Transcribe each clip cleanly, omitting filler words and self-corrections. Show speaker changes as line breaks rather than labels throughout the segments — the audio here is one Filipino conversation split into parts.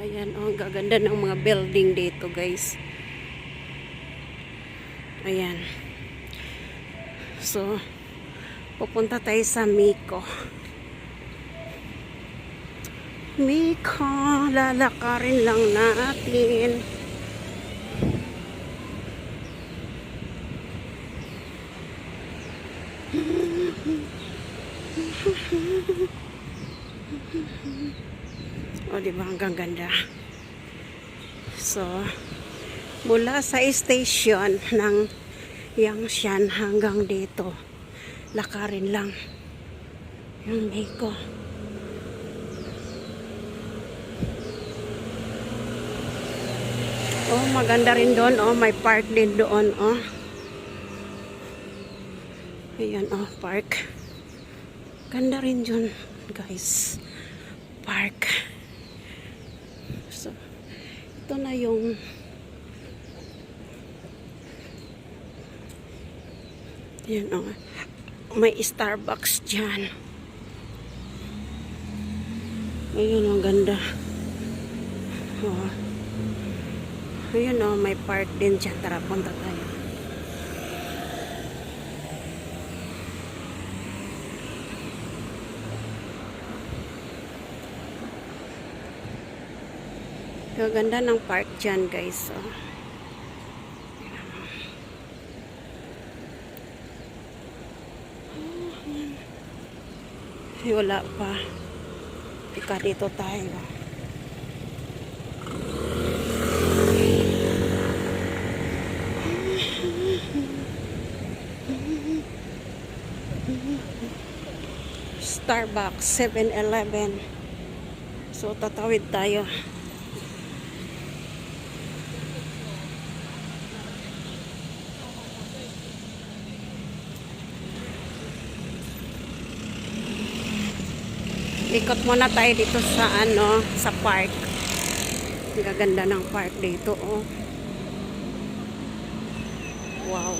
Ayan, oh, ang gaganda ng mga building dito, guys. Ayan. So, pupunta tayo sa Miko. Miko, lalakarin lang natin. O, diba? Hanggang ganda. So, mula sa station ng Yangshan hanggang dito, lakarin lang yung Miko. Oh, maganda rin doon. Oh, may park din doon. Oh. Ayan, oh, park. Ganda rin dyan, guys. Park. So, ito na yung ayan, oh. May Starbucks dyan. Ayun, ang ganda. Oh. Ayun, oh, may park din dyan. Tara, punta tayo. Gaganda ng park dyan, guys. Oh. Ay, wala pa. Ika dito tayo. Starbucks, 7-Eleven. So, tatawid tayo. Ikot muna tayo dito sa ano, sa park. Ang gaganda ng park dito, oh. Wow.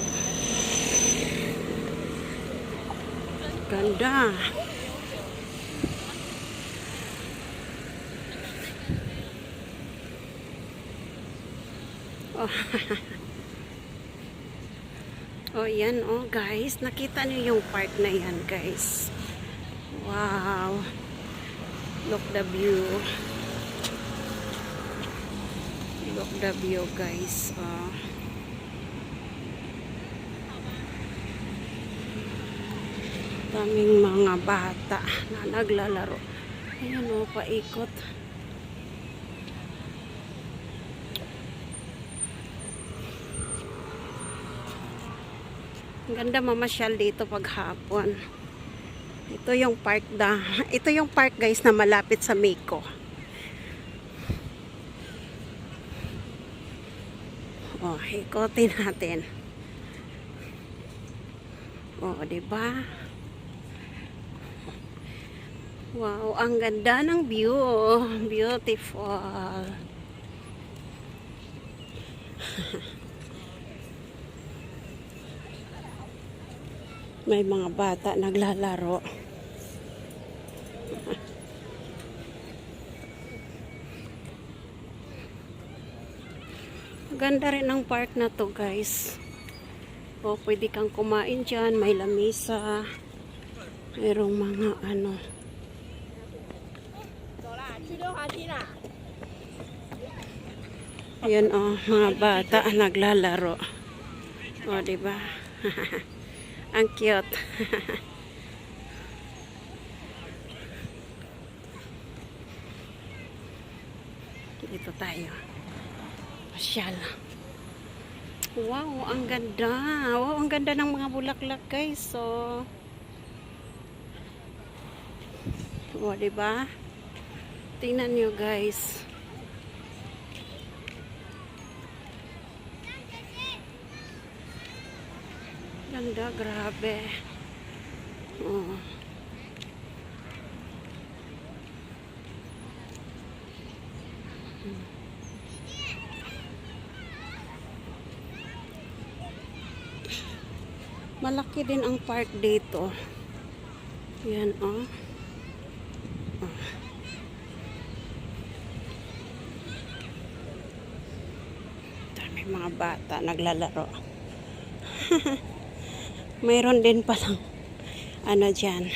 Ganda. Oh. Oh, yan, oh, guys. Nakita niyo yung park na yan, guys. Wow. Look the view. Look the view, guys. Oh. Daming mga bata na naglalaro. Ayan, oh, paikot. Ang ganda mamasyal dito pag hapon. Ito yung park ito yung park, guys, na malapit sa Miko. Oh, ikotin natin. Oh, 'di ba? Wow, ang ganda ng view. Beautiful. May mga bata naglalaro. Ganda rin ang park na to, guys. O, pwede kang kumain dyan. May lamesa. Mayroong mga ano. Ayan, oh, mga bata naglalaro. O, diba? Ang cute. Dito tayo. Pasyal. Wow, ang ganda. Wow, ang ganda ng mga bulaklak, guys. So, o, diba? Tingnan nyo, guys. Ganda, grabe. Oh. Malaki din ang park dito. Yan, oh. Oh. may mga bata naglalaro. Mayroon din palang ano dyan,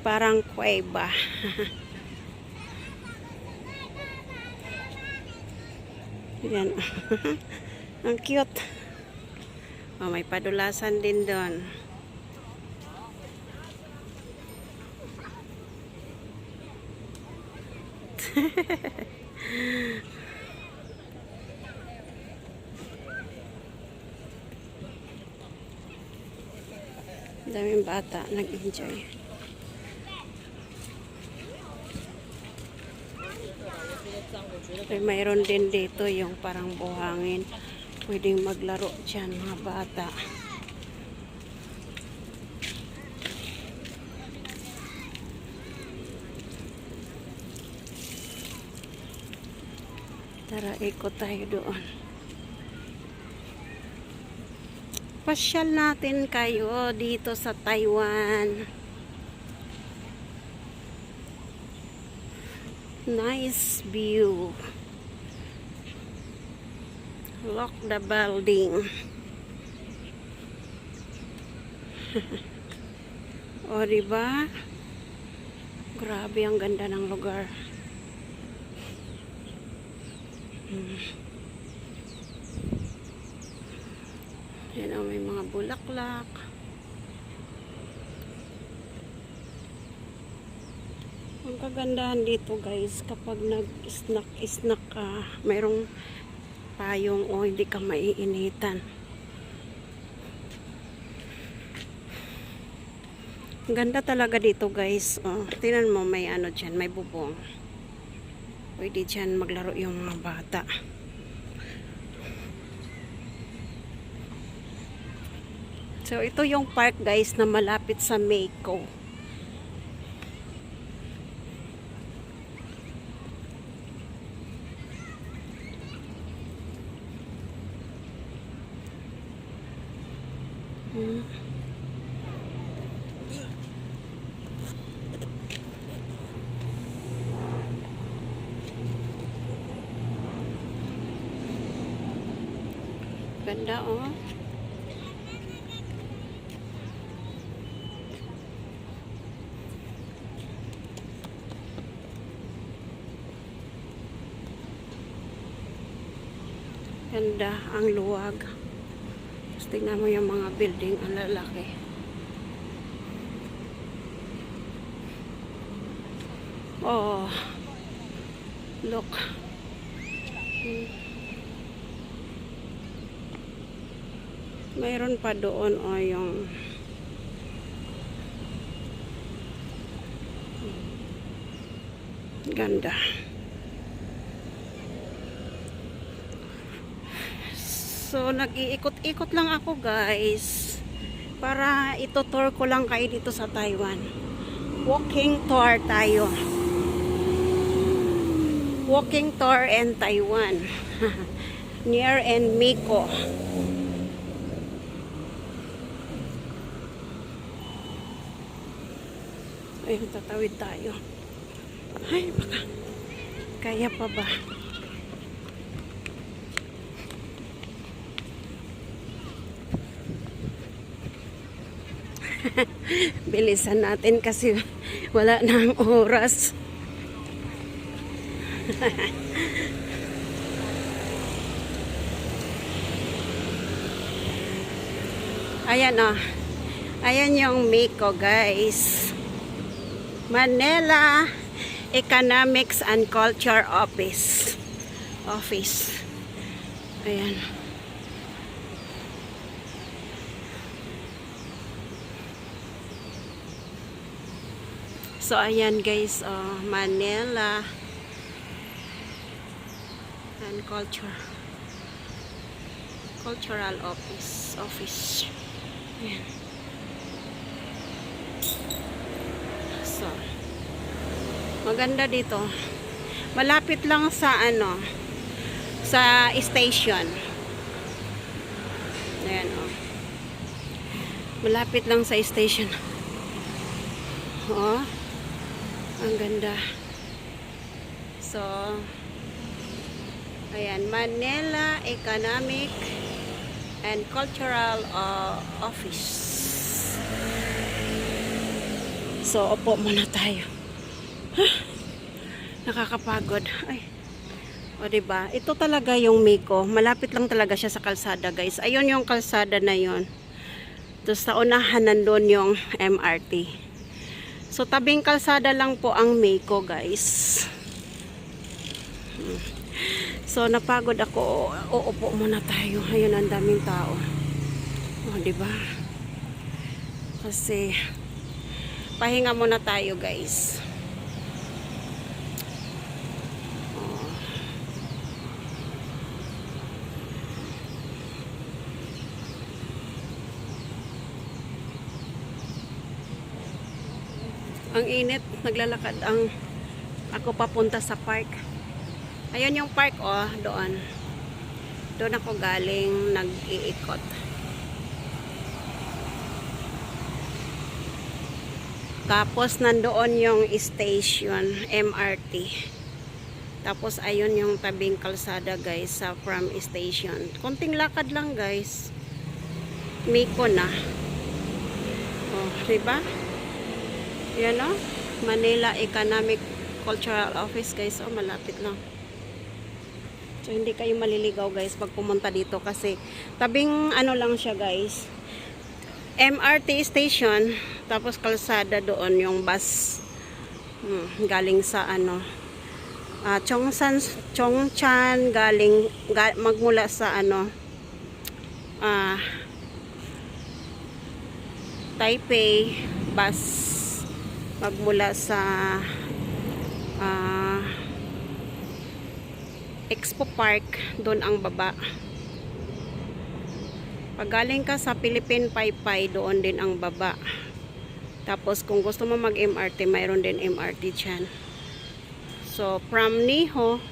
parang kuweba. Yan. Ang cute. Oh, may padulasan din doon. Daming bata nag-enjoy. Mayroon din dito yung parang buhangin. Pwedeng maglaro dyan mga bata. Tara, ikot tayo doon. Pasyal natin kayo dito sa Taiwan. Nice view. Look the building. O, diba? Grabe, ang ganda ng lugar. Yan o, may mga bulaklak. Ang kagandahan dito guys, kapag nag-snack ka, mayroong payong o hindi ka maiinitan. Ang ganda talaga dito guys. Oh, tingnan mo, may ano dyan, may bubong. Pwede dyan maglaro yung mga bata. So, ito yung park guys na malapit sa Meico. Ganda oh. Ganda ang luwag. Tapos tingnan mo yung mga building, ang lalaki. Oh, look. Mayroon pa doon o yung ganda. So, nag-iikot-ikot lang ako guys para ito-tour ko lang kayo dito sa Taiwan. Walking tour tayo. Walking tour in Taiwan. Near and Meico. Ayun, tatawid tayo. Ay, baka kaya pa ba? Bilisan natin kasi wala nang oras. Ayan o. Ayan yung Meico guys. Manila Economics and Culture Office. Ayan. So, ayan guys, Manila and Cultural Office. Ayan. So, maganda dito. Malapit lang sa sa station. Ayan, oh. Malapit lang sa station. Oh. Ang ganda. So, Ayan, Manila Economic and Cultural Office. So, upo muna tayo. Nakakapagod. Ay. O, diba? Ito talaga yung Miko. Malapit lang talaga siya sa kalsada, guys. Ayun yung kalsada na yon. Tapos sa unahan nandun yung MRT. So, tabing kalsada lang po ang Miko, guys. So, napagod ako. Uupo muna tayo. Ayun, ang daming tao. O, diba? Kasi, pahinga muna tayo, guys. Ang init, naglalakad ang ako papunta sa park. Ayun yung park, oh, doon. Doon ako galing nag-iikot. Tapos nandoon yung station, MRT. Tapos ayun yung tabing kalsada, guys, sa from station. Konting lakad lang, guys. Miko na. Oh, diba? Yan o, Manila Economic Cultural Office, guys. O, malapit lang. So, hindi kayo maliligaw, guys, pag pumunta dito kasi tabing ano lang siya, guys. MRT station, tapos kalsada doon yung bus galing sa ano, Chongchan, magmula sa ano, Taipei, bus magmula sa Expo Park, doon ang baba. Pag galing ka sa Philippine Paypay, doon din ang baba. Tapos kung gusto mo mag MRT, mayroon din MRT dyan. So from Niho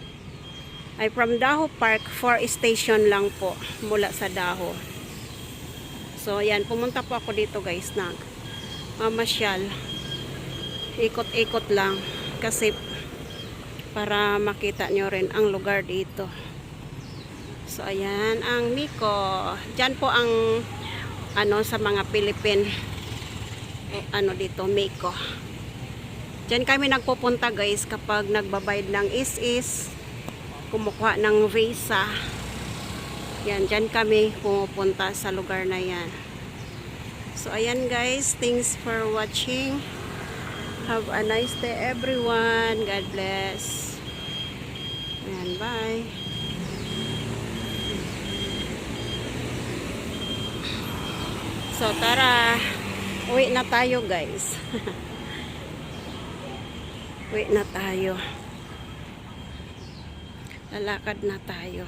ay from Daho Park, 4 station lang po mula sa Daho. So yan, pumunta po ako dito, guys, na mamasyal. Ikot-ikot lang kasi para makita nyo rin ang lugar dito. So ayan ang Miko. Diyan po ang ano sa mga Philippine ano dito, Miko. Diyan kami nagpupunta, guys, kapag nagbabayad ng is kumukuha ng visa. Yan, diyan kami pumupunta sa lugar na yan. So ayan, guys, thanks for watching. Have a nice day, everyone. God bless. Ayan, bye. So, tara. Uwi na tayo, guys. Uwi na tayo. Lalakad na tayo.